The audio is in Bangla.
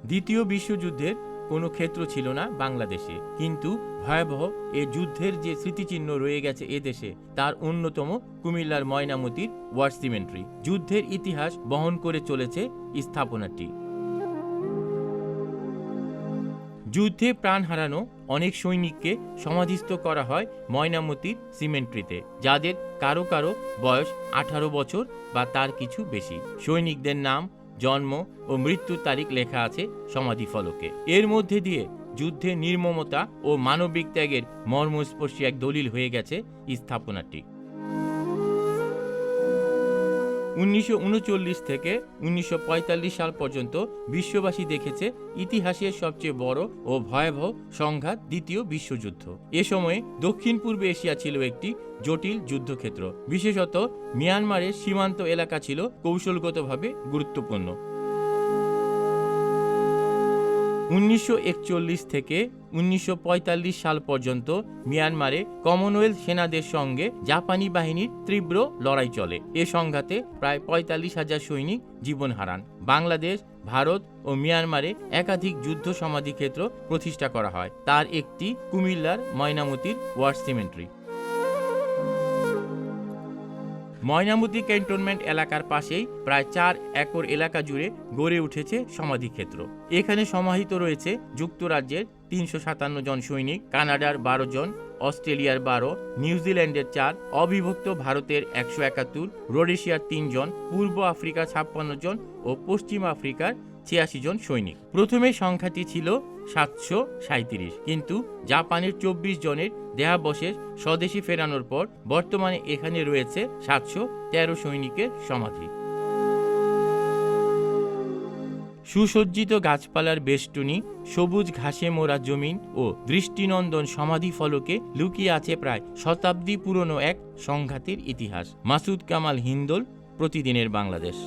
দ্বিতীয় বিশ্বযুদ্ধের কোনো ক্ষেত্র ছিল না বাংলাদেশে, কিন্তু ভয়াবহ এ যুদ্ধের যে স্মৃতিচিহ্ন রয়ে গেছে এদেশে তার অন্যতম কুমিল্লার ময়নামতির ওয়ার সিমেন্ট্রি। যুদ্ধের ইতিহাস বহন করে চলেছে স্থাপনাটি। যুদ্ধে প্রাণ হারানো অনেক সৈনিককে সমাধিস্থ করা হয় ময়নামতির সিমেন্ট্রিতে, যাদের কারো কারো বয়স 18 বছর বা তার কিছু বেশি। সৈনিকদের নাম, জন্ম ও মৃত্যুর তারিখ লেখা আছে সমাধিফলকে। এর মধ্যে দিয়ে যুদ্ধের নির্মমতা ও মানবিক ত্যাগের মর্মস্পর্শী এক দলিল হয়ে গেছে স্থাপনাটি। 1939 থেকে 1945 সাল পর্যন্ত বিশ্ববাসী দেখেছে ইতিহাসের সবচেয়ে বড় ও ভয়াবহ সংঘাত, দ্বিতীয় বিশ্বযুদ্ধ। এ সময়ে দক্ষিণ পূর্ব এশিয়া ছিল একটি জটিল যুদ্ধক্ষেত্র। বিশেষত মিয়ানমারের সীমান্ত এলাকা ছিল কৌশলগতভাবে গুরুত্বপূর্ণ। 1941 থেকে 1945 সাল পর্যন্ত মিয়ানমারে কমনওয়েলথ সেনাদের সঙ্গে জাপানি বাহিনীর তীব্র লড়াই চলে। এ সংঘাতে প্রায় 45,000 সৈনিক জীবন হারান। বাংলাদেশ, ভারত ও মিয়ানমারে একাধিক যুদ্ধ সমাধিক্ষেত্র প্রতিষ্ঠা করা হয়। তার একটি কুমিল্লার ময়নামতির ওয়ার সিমেন্ট্রি। ময়নামতি ক্যান্টনমেন্ট এলাকার পাশেই প্রায় 4 একর এলাকা জুড়ে গড়ে উঠেছে সমাধিক্ষেত্র। এখানে সমাহিত রয়েছে যুক্তরাজ্যের 357 জন সৈনিক, কানাডার 12 জন, অস্ট্রেলিয়ার 12, নিউজিল্যান্ডের 4, অবিভক্ত ভারতের 171, রোডেশিয়ার 3 জন, পূর্ব আফ্রিকার 56 জন ও পশ্চিম আফ্রিকার 86 জন সৈনিক। প্রথমে সংখ্যাটি ছিল 737, কিন্তু জাপানের 24 জনের দেহাবশেষ স্বদেশে ফেরানোর পর বর্তমানে এখানে রয়েছে 713 সৈনিকের সমাধি। সুসজ্জিত গাছপালার বেষ্টনী, সবুজ ঘাসে মোড়া জমিন ও দৃষ্টিনন্দন সমাধি ফলকে লুকিয়ে আছে প্রায় শতাব্দী পুরনো এক সংঘাতের ইতিহাস। মাসুদ কামাল হিন্দল, প্রতিদিনের বাংলাদেশ।